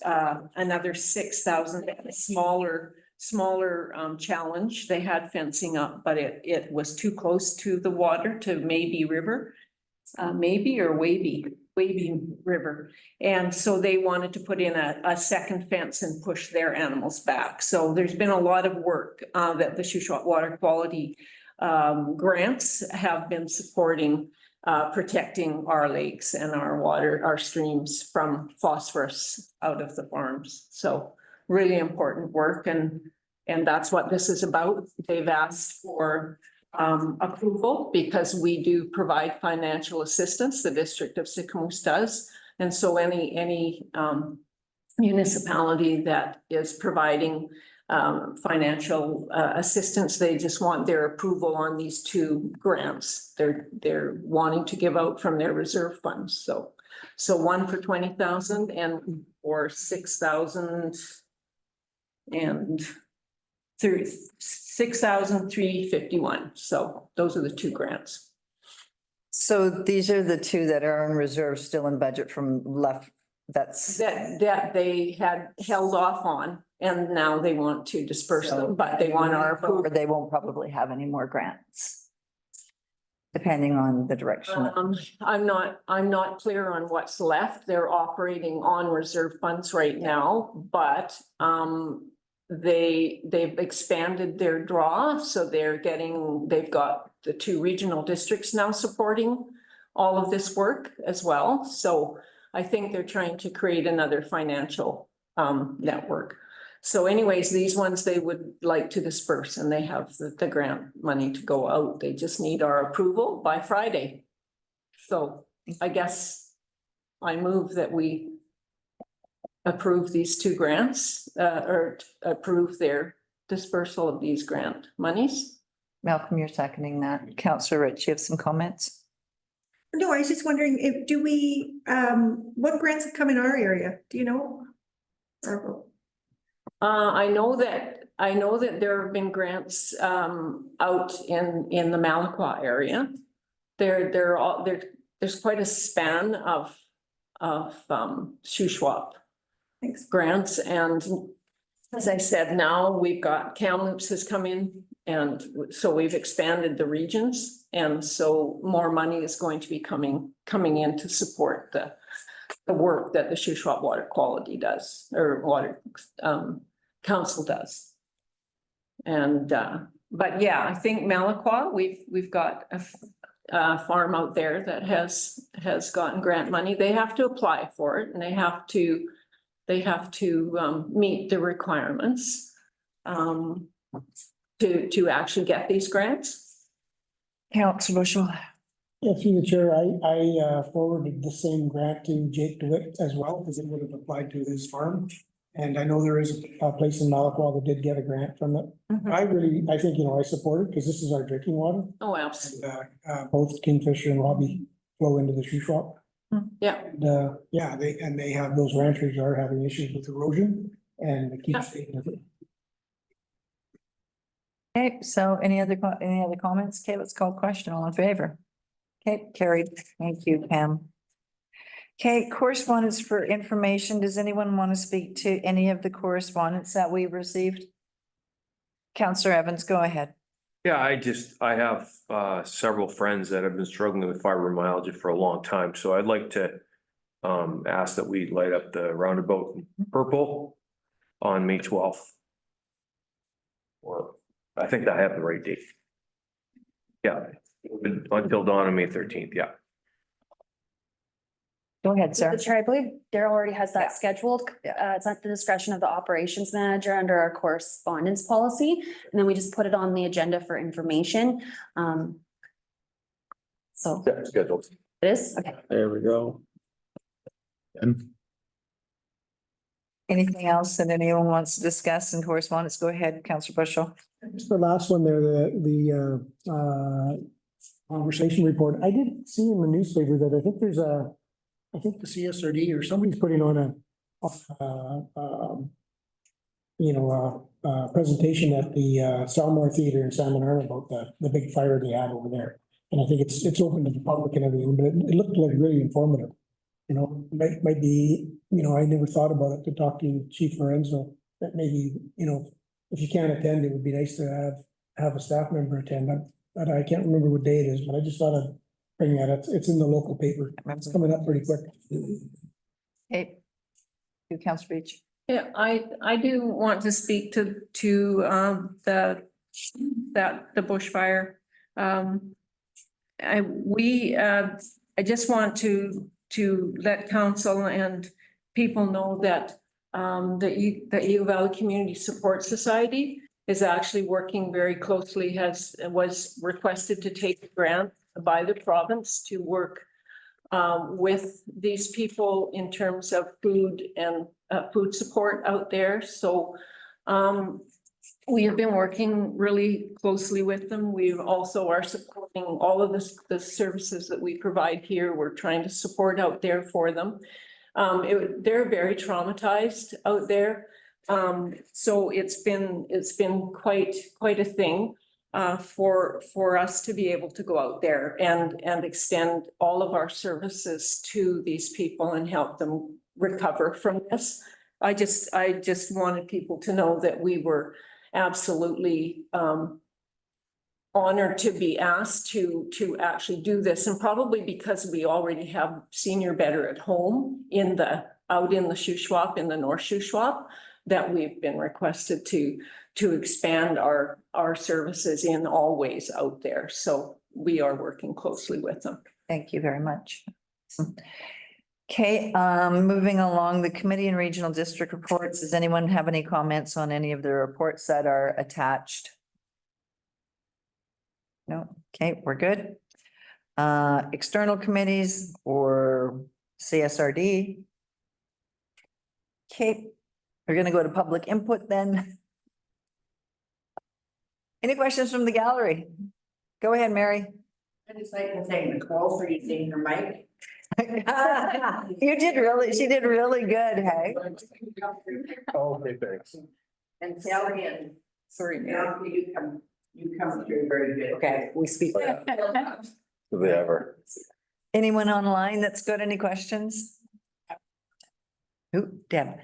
another 6,000, smaller challenge. They had fencing up, but it was too close to the water, to Maybe River, Maybe or Wavy River. And so they wanted to put in a second fence and push their animals back. So there's been a lot of work that the Shuswap Water Quality grants have been supporting, protecting our lakes and our water, our streams from phosphorus out of the farms. So really important work, and that's what this is about. They've asked for approval because we do provide financial assistance. The District of Sicamous does, and so any municipality that is providing financial assistance, they just want their approval on these 2 grants. They're wanting to give out from their reserve funds. So one for 20,000 and or 6,000 and 6,351. So those are the 2 grants. So these are the 2 that are in reserve, still in budget from left, That they had held off on, and now they want to disperse them, but they want our approval. Or they won't probably have any more grants, depending on the direction. I'm not clear on what's left. They're operating on reserve funds right now, but they've expanded their draw, so they've got the 2 regional districts now supporting all of this work as well. So I think they're trying to create another financial network. So anyways, these ones they would like to disperse, and they have the grant money to go out. They just need our approval by Friday. So I guess I move that we approve these 2 grants, or approve their dispersal of these grant monies. Malcolm, you're seconding that. Councillor Rich, you have some comments? No, I was just wondering if, what grants have come in our area? Do you know? I know that there have been grants out in the Malacqua area. There's quite a span of Shuswap grants, and as I said, now we've got Kamloops has come in, and so we've expanded the regions, and so more money is going to be coming in to support the work that the Shuswap Water Quality does, or Water Council does. And but yeah, I think Malacqua, we've got a farm out there that has gotten grant money. They have to apply for it, and they have to meet the requirements to actually get these grants. Councillor Bushel. Yeah, through the chair, I forwarded the same grant to Jake DeWitt as well, because it would have applied to his farm. And I know there is a place in Malacqua that did get a grant from it. I think, I support it because this is our drinking water. Oh, absolutely. And, both Kingfisher and Robbie flow into the Shuswap. Yeah. And they have, those ranchers are having issues with erosion and they keep staying with it. Okay, so any other comments? Okay, let's call question. All in favor? Okay, carried. Thank you, Pam. Okay, correspondence for information. Does anyone want to speak to any of the correspondence that we received? Councillor Evans, go ahead. Yeah, I have several friends that have been struggling with fibromyalgia for a long time, so I'd like to ask that we light up the roundabout in purple on May 12th. Or I think I have the right date. Yeah, until dawn on May 13th, yeah. Go ahead, The Sarah. chair, I believe Daryl already has Yeah. that scheduled. It's at the discretion of the operations manager under our correspondence policy. And then we just put it on the agenda for information. So Yeah, scheduled. it is, okay. There we go. Anything else that anyone wants to discuss in correspondence? Go ahead, Councillor Bushel. Just the last one there, conversation report. I did see in the newspaper that I think there's I think the CSRD or somebody's putting on a presentation at the Salmore Theater in San Bernardino about the big fire they had over there. And I think it's open to the public and everything, but it looked like really informative. You know, might be, I never thought about it to talk to Chief Lorenzo, that maybe, if you can't attend, it would be nice to have a staff member attend. But I can't remember what day it is, but I just thought I'd bring that up. It's in the local paper. It's coming up pretty quick. Hey, you, Councillor Beach. Yeah, I do want to speak to the bushfire. I just want to let council and people know that the U Valley Community Support Society is actually working very closely, was requested to take a grant by the province to work with these people in terms of food and food support out there. So we have been working really closely with them. We also are supporting all of the services that we provide here. We're trying to support out there for them. They're very traumatized out there. So it's been quite a thing for us to be able to go out there and extend all of our services to these people and help them recover from this. I just wanted people to know that we were absolutely honored to be asked to actually do this, and probably because we already have Senior Better at Home out in the Shuswap, in the North Shuswap, that we've been requested to expand our services in all ways out there. So we are working closely with them. Thank you very much. Okay, moving along, the committee and regional district reports. Does anyone have any comments on any of the reports that are attached? No, okay, we're good. External committees or CSRD? Okay, we're gonna go to public input then. Any questions from the gallery? Go ahead, Mary. I just like to say, Nicole, for using your mic. She did really good, hey? Okay, thanks. And Sally and. Sorry, Now you come through very good. Okay, we speak. Do they ever? Anyone online that's got any questions? Who, Deb?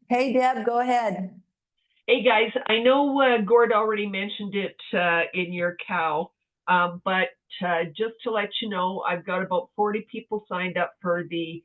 Hey, Deb, go ahead. Hey, guys, I know Gord already mentioned it in your cow, but just to let you know, I've got about 40 people signed up for the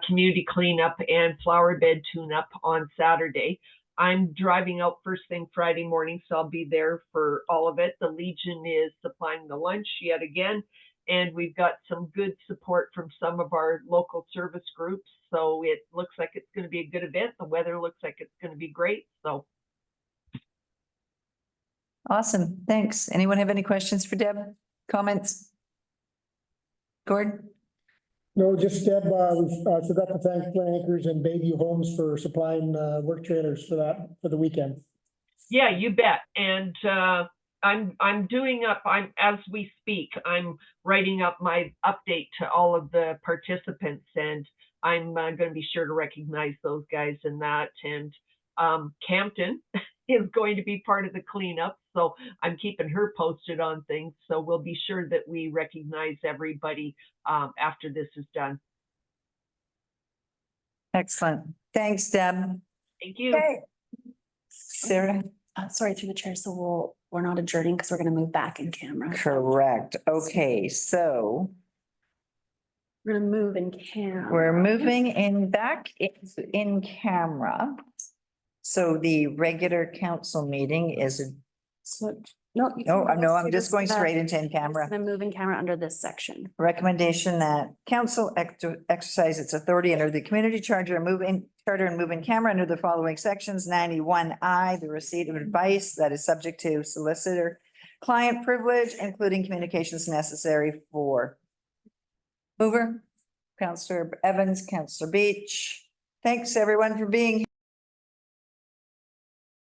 community cleanup and flower bed tune-up on Saturday. I'm driving out first thing Friday morning, so I'll be there for all of it. The Legion is supplying the lunch yet again, and we've got some good support from some of our local service groups. So it looks like it's going to be a good event. The weather looks like it's going to be great. So. Awesome, thanks. Anyone have any questions for Deb? Comments? Gordon? No, just Deb, I forgot to thank Anchors and Bayview Homes for supplying work trailers for the weekend. Yeah, you bet. And I'm doing up, as we speak, I'm writing up my update to all of the participants, and I'm going to be sure to recognize those guys in that. And Campton is going to be part of the cleanup, so I'm keeping her posted on things. So we'll be sure that we recognize everybody after this is done. Excellent. Thanks, Deb. Thank you. Okay. Sarah? Sorry, through the chair. So we're not adjourning because we're gonna move back in camera. Correct. Okay, so We're gonna move in camera. we're moving in back in camera. So the regular council meeting is, So, no. you no, can no, I'm go just going straight into in camera. I'm moving camera under this section. Recommendation that council exercise its authority under the community charter and move in camera under the following sections. 91I, the receipt of advice that is subject to solicitor client privilege, including communications necessary for mover, Counselor Evans, Counselor Beach. Thanks, everyone, for being here.